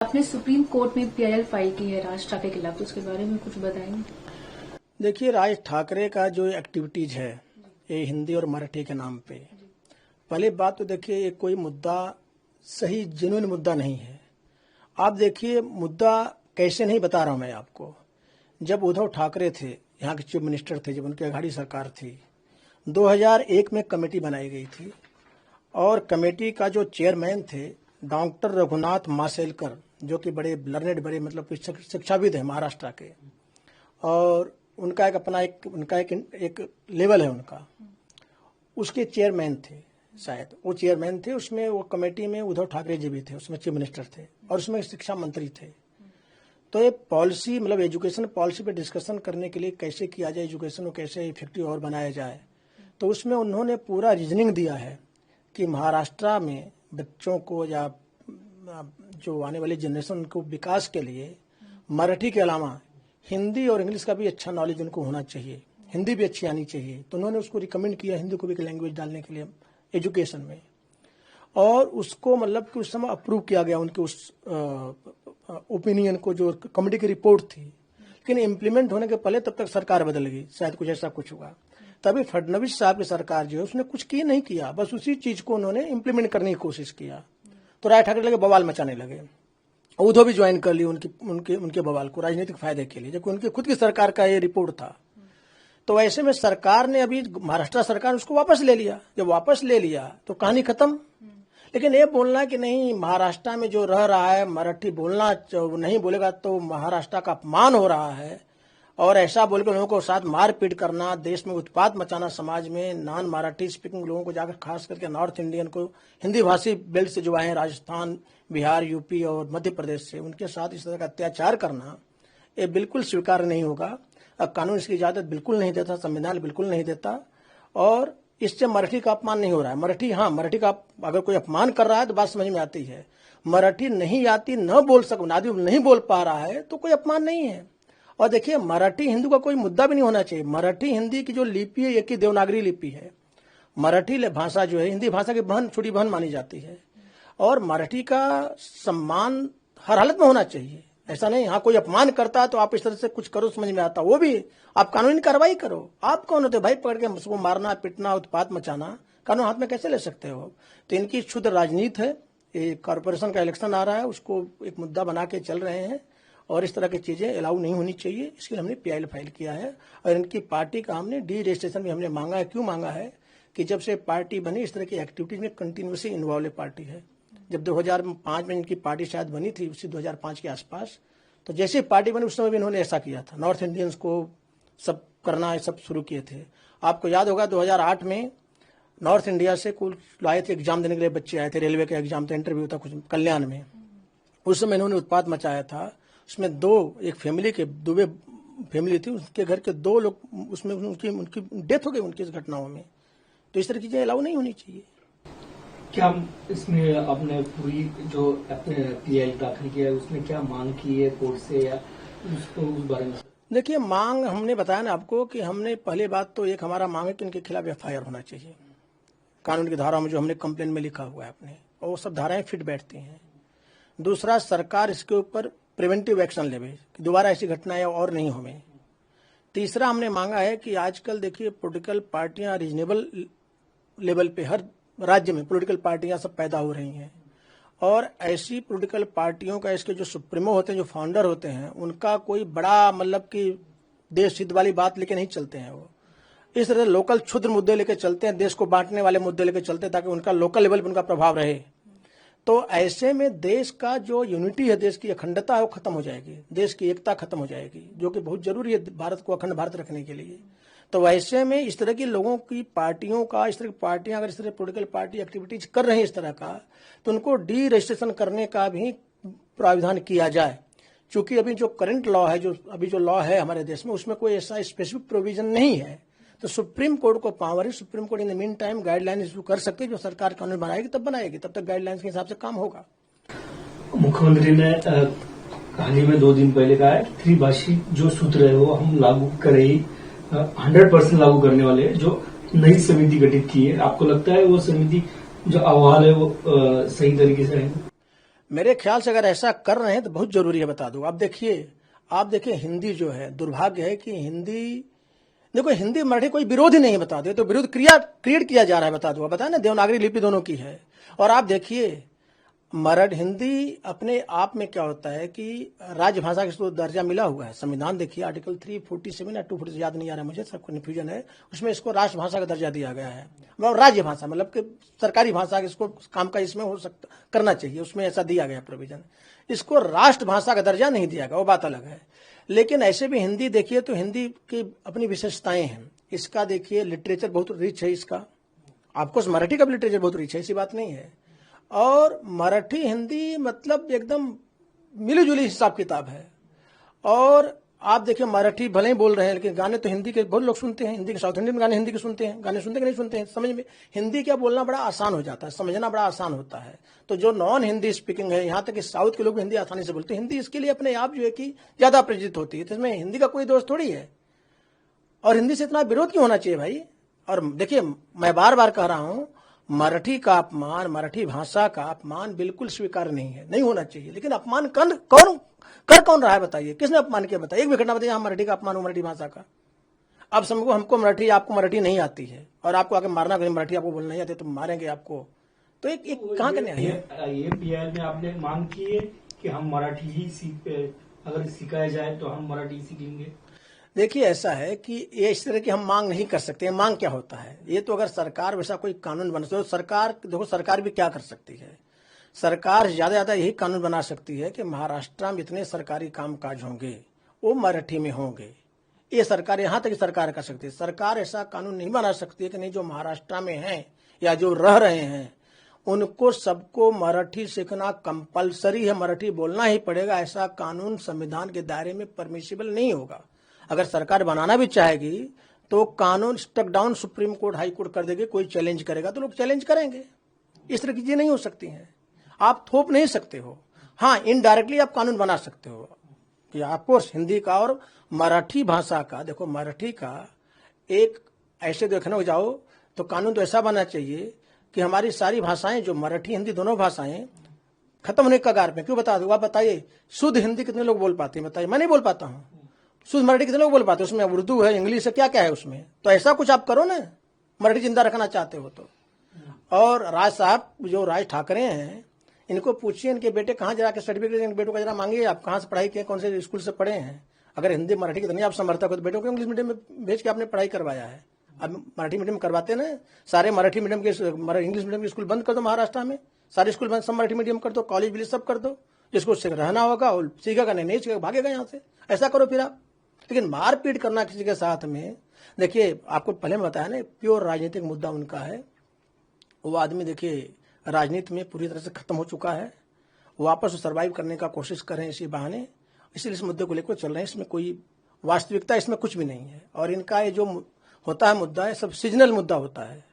आपने supreme court में PIL file की है राज ठाकरे के खिलाफ, तो उसके बारे में कुछ बताएंगे? देखिए, राज ठाकरे का जो एक्टिविटीज है ये हिंदी और मराठी के नाम पे, पहली बात तो देखिए ये कोई मुद्दा सही जेन्युइन मुद्दा नहीं है। आप देखिए मुद्दा कैसे नहीं बता रहा हूं मैं आपको। जब उद्धव ठाकरे थे यहाँ के चीफ मिनिस्टर थे, जब उनकी अघाड़ी सरकार थी, 2001 में कमेटी बनाई गई थी और कमेटी का जो चेयरमैन थे डॉक्टर रघुनाथ माशेलकर, जो कि बड़े लर्नेड, बड़े मतलब शिक्षाविद है महाराष्ट्र के, और उनका एक अपना एक लेवल है उनका, उसके चेयरमैन थे शायद, वो चेयरमैन थे। उसमें वो कमेटी में उद्धव ठाकरे जी भी थे, उसमें चीफ मिनिस्टर थे और उसमें शिक्षा मंत्री थे। तो ये पॉलिसी मतलब एजुकेशन पॉलिसी पे डिस्कशन करने के लिए कैसे किया जाए, एजुकेशन को कैसे इफेक्टिव और बनाया जाए, तो उसमें उन्होंने पूरा रीजनिंग दिया है कि महाराष्ट्र में बच्चों को या जो आने वाली जनरेशन को विकास के लिए मराठी के अलावा हिंदी और इंग्लिश का भी अच्छा नॉलेज उनको होना चाहिए, हिंदी भी अच्छी आनी चाहिए। तो उन्होंने उसको रिकमेंड किया हिंदी को भी एक लैंग्वेज डालने के लिए एजुकेशन में, और उसको मतलब कि उस समय अप्रूव किया गया उनके उस ओपिनियन को, जो कमेटी की रिपोर्ट थी। लेकिन इम्प्लीमेंट होने के पहले तब तक सरकार बदल गई, शायद कुछ ऐसा कुछ हुआ। तभी फडणवीस साहब की सरकार जो है उसने कुछ की नहीं किया, बस उसी चीज को उन्होंने इम्प्लीमेंट करने की कोशिश किया। तो राज ठाकरे लगे बवाल मचाने लगे, उद्धव भी ज्वाइन कर ली उनके बवाल को राजनीतिक फायदे के लिए, जबकि उनकी खुद की सरकार का ये रिपोर्ट था। तो ऐसे में सरकार ने अभी महाराष्ट्र सरकार उसको वापस ले लिया। जब वापस ले लिया तो कहानी खत्म। लेकिन ये बोलना कि नहीं महाराष्ट्र में जो रह रहा है मराठी बोलना नहीं बोलेगा तो महाराष्ट्र का अपमान हो रहा है, और ऐसा बोल के लोगों को साथ मारपीट करना, देश में उत्पात मचाना, समाज में नॉन मराठी स्पीकिंग लोगों को जाकर खास करके नॉर्थ इंडियन को, हिंदी भाषी बेल्ट से जो आए हैं राजस्थान, बिहार, यूपी और मध्य प्रदेश से, उनके साथ इस तरह का अत्याचार करना ये बिल्कुल स्वीकार नहीं होगा। कानून इसकी इजाजत बिल्कुल नहीं देता, संविधान बिल्कुल नहीं देता, और इससे मराठी का अपमान नहीं हो रहा है। मराठी का अगर कोई अपमान कर रहा है तो बात समझ में आती है। मराठी नहीं आती, न बोल नहीं बोल पा रहा है तो कोई अपमान नहीं है। और देखिए मराठी हिंदू का कोई मुद्दा भी नहीं होना चाहिए। मराठी हिंदी की जो लिपि है एक ही देवनागरी लिपि है। मराठी भाषा जो है हिंदी भाषा की छोटी बहन मानी जाती है, और मराठी का सम्मान हर हालत में होना चाहिए। ऐसा नहीं हाँ कोई अपमान करता है तो आप इस तरह से कुछ करो, समझ में आता, वो भी आप कानूनी कार्रवाई करो। आप कौन होते भाई पकड़ के उसको मारना, पीटना, उत्पात मचाना? कानून हाथ में कैसे ले सकते हो? तो इनकी शुद्ध राजनीति है। एक कॉर्पोरेशन का इलेक्शन आ रहा है, उसको एक मुद्दा बना के चल रहे हैं, और इस तरह की चीजें अलाउ नहीं होनी चाहिए। इसके लिए हमने पीआईएल फाइल किया है, और इनकी पार्टी का हमने डी रजिस्ट्रेशन भी हमने मांगा है। क्यों मांगा है कि जब से पार्टी बनी इस तरह की एक्टिविटीज में कंटिन्यूसली इन्वॉल्व पार्टी है। जब 2005 में इनकी पार्टी शायद बनी थी, उसी 2005 के आसपास, तो जैसे पार्टी बनी उस समय भी इन्होंने ऐसा किया था, नॉर्थ इंडियंस को सब करना सब शुरू किए थे। आपको याद होगा 2008 में नॉर्थ इंडिया से कुल आए थे एग्जाम देने के लिए, बच्चे आए थे, रेलवे का एग्जाम था, इंटरव्यू था कुछ कल्याण में। उस समय इन्होंने उत्पात मचाया था। उसमें एक फैमिली के दुबे फैमिली थी, उसके घर के 2 लोग उसमें उनकी डेथ हो गई उनकी इस घटनाओं में। तो इस तरह की चीजें अलाउ नहीं होनी चाहिए। क्या इसमें आपने पूरी जो पीआईएल दाखिल किया है उसमें क्या मांग की है कोर्ट से, या उसको उस बारे में? देखिए मांग हमने बताया ना आपको कि हमने पहले बात तो एक हमारा मांग है कि इनके खिलाफ एफआईआर होना चाहिए। कानून की धारा में जो हमने कंप्लेन में लिखा हुआ है अपने, और वो सब धाराएं फिट बैठती हैं। दूसरा, सरकार इसके ऊपर प्रिवेंटिव एक्शन लेवे कि दोबारा ऐसी घटनाएं और नहीं होवे। तीसरा, हमने मांगा है कि आजकल देखिए पॉलिटिकल पार्टियां रीजनेबल लेवल पे हर राज्य में पॉलिटिकल पार्टियां सब पैदा हो रही हैं, और ऐसी पॉलिटिकल पार्टियों का इसके जो सुप्रीमो होते हैं, जो फाउंडर होते हैं, उनका कोई बड़ा मतलब कि देश हित वाली बात लेके नहीं चलते हैं। वो इस तरह से लोकल क्षुद्र मुद्दे लेके चलते हैं, देश को बांटने वाले मुद्दे लेके चलते हैं, ताकि उनका लोकल लेवल पर उनका प्रभाव रहे। तो ऐसे में देश का जो यूनिटी है, देश की अखंडता है, वो खत्म हो जाएगी, देश की एकता खत्म हो जाएगी, जो कि बहुत जरूरी है भारत को अखंड भारत रखने के लिए। तो वैसे में इस तरह की लोगों की पार्टियों का, इस तरह की पार्टियां अगर इस तरह पॉलिटिकल पार्टी एक्टिविटीज कर रही है इस तरह का, तो उनको डी रजिस्ट्रेशन करने का भी प्राविधान किया जाए। क्योंकि अभी जो करंट लॉ है, जो लॉ है हमारे देश में, उसमें कोई ऐसा स्पेसिफिक प्रोविजन नहीं है। तो सुप्रीम कोर्ट को पावर है, supreme court in the mean time guideline issue कर सकते हैं। जो सरकार कानून बनाएगी तब बनाएगी, तब तक गाइडलाइंस के हिसाब से काम होगा। मुख्यमंत्री ने हाल ही में 2 दिन पहले कहा है कि त्रिभाषी जो सूत्र है वो हम लागू करें ही, 100% लागू करने वाले, जो नई समिति गठित की है। आपको लगता है वो समिति जो अहवाल है वो सही तरीके से है? मेरे ख्याल से अगर ऐसा कर रहे हैं तो बहुत जरूरी है, बता दूं। आप देखिए हिंदी जो है, दुर्भाग्य है कि हिंदी, देखो हिंदी मराठी कोई विरोध ही नहीं है, बता दो। तो विरोध क्रिएट किया जा रहा है, बता दो। बताया ना, देवनागरी लिपि दोनों की है। और आप देखिए हिंदी अपने आप में क्या होता है कि राजभाषा का इसको दर्जा मिला हुआ है। संविधान देखिए आर्टिकल 347 या 240 याद नहीं आ रहा है मुझे, सबको कन्फ्यूजन है, उसमें इसको राष्ट्रभाषा का दर्जा दिया गया है। मतलब राज्य भाषा, मतलब कि सरकारी भाषा, इसको काम का इसमें हो सकता करना चाहिए, उसमें ऐसा दिया गया प्रोविजन। इसको राष्ट्रभाषा का दर्जा नहीं दिया गया, वो बात अलग है। लेकिन ऐसे भी हिंदी देखिए तो हिंदी की अपनी विशेषताएं हैं। इसका देखिए लिटरेचर बहुत रिच है इसका, आपको मराठी का भी लिटरेचर बहुत रिच है, ऐसी बात नहीं है। और मराठी हिंदी मतलब एकदम मिली जुली हिसाब किताब है। और आप देखिए मराठी भले ही बोल रहे हैं, लेकिन गाने तो हिंदी के बहुत लोग सुनते हैं। हिंदी के साउथ इंडियन गाने हिंदी के सुनते हैं, गाने सुनते कि नहीं सुनते हैं, समझ में हिंदी क्या बोलना बड़ा आसान हो जाता है, समझना बड़ा आसान होता है। तो जो नॉन हिंदी स्पीकिंग है, यहाँ तक कि साउथ के लोग भी हिंदी आसानी से बोलते हैं। हिंदी इसके लिए अपने आप जो है कि ज्यादा परिचित होती है, तो इसमें हिंदी का कोई दोष थोड़ी है। और हिंदी से इतना विरोध क्यों होना चाहिए भाई। और देखिए मैं बार बार कह रहा हूं, मराठी का अपमान, मराठी भाषा का अपमान बिल्कुल स्वीकार नहीं है, नहीं होना चाहिए। लेकिन अपमान कर कौन रहा है बताइए, किसने अपमान किया बताइए, एक भी घटना बताइए। हम मराठी का अपमान हो, मराठी भाषा का। अब समझो हमको मराठी, आपको मराठी नहीं आती है और आपको आके मारना, कहीं मराठी आपको बोलना नहीं आती तो मारेंगे आपको, तो एक कहाँ का न्याय है। ये पीआईएल में आपने मांग की है कि हम मराठी ही अगर सिखाया जाए तो हम मराठी सीखेंगे। देखिए ऐसा है कि ये इस तरह की हम मांग नहीं कर सकते। मांग क्या होता है, ये तो अगर सरकार वैसा कोई कानून बना तो सरकार, देखो सरकार भी क्या कर सकती है, सरकार ज्यादा यही कानून बना सकती है कि महाराष्ट्र में इतने सरकारी कामकाज होंगे वो मराठी में होंगे। ये सरकार, यहाँ तक सरकार कर सकती है। सरकार ऐसा कानून नहीं बना सकती है कि नहीं, जो महाराष्ट्र में हैं या जो रह रहे हैं उनको सबको मराठी सीखना कंपलसरी है, मराठी बोलना ही पड़ेगा। ऐसा कानून संविधान के दायरे में परमिसिबल नहीं होगा। अगर सरकार बनाना भी चाहेगी तो कानून struck down Supreme Court, High Court कर देगी। कोई चैलेंज करेगा तो लोग चैलेंज करेंगे। इस तरह की चीजें नहीं हो सकती हैं, आप थोप नहीं सकते हो। हाँ, इनडायरेक्टली आप कानून बना सकते हो कि आपको हिंदी का और मराठी भाषा का, देखो मराठी का एक ऐसे देखने को जाओ तो कानून तो ऐसा बनना चाहिए कि हमारी सारी भाषाएं, जो मराठी हिंदी दोनों भाषाएं खत्म होने के कगार पे। क्यों बता दो, आप बताइए शुद्ध हिंदी कितने लोग बोल पाते हैं बताइए, मैं नहीं बोल पाता हूँ। शुद्ध मराठी कितने लोग बोल पाते हैं, उसमें उर्दू है, इंग्लिश है, क्या क्या है उसमें। तो ऐसा कुछ आप करो ना, मराठी जिंदा रखना चाहते हो तो। और राज साहब, जो राज ठाकरे हैं, इनको पूछिए इनके बेटे कहाँ जाके सर्टिफिकेट, इनके बेटों का जरा मांगिए, आप कहाँ से पढ़ाई किए, कौन से स्कूल से पढ़े हैं। अगर हिंदी मराठी कितनी आप समर्थक हो तो बेटों को इंग्लिश मीडियम में भेज के आपने पढ़ाई करवाया है। अब मराठी मीडियम करवाते ना, सारे मराठी मीडियम के, इंग्लिश मीडियम के स्कूल बंद कर दो महाराष्ट्र में, सारे स्कूल बंद, सब मराठी मीडियम कर दो, कॉलेज भी सब कर दो। जिसको रहना होगा वो सीखेगा, नहीं सीखेगा भागेगा यहाँ से। ऐसा करो फिर आप। लेकिन मारपीट करना किसी के साथ में, देखिए आपको पहले में बताया ना, प्योर राजनीतिक मुद्दा उनका है। वो आदमी देखिए राजनीति में पूरी तरह से खत्म हो चुका है, वापस सर्वाइव करने का कोशिश कर रहे हैं इसी बहाने, इसलिए इस मुद्दे को लेकर चल रहे हैं। इसमें कोई वास्तविकता इसमें कुछ भी नहीं है। और इनका ये जो होता है मुद्दा है, सब सीजनल मुद्दा होता है।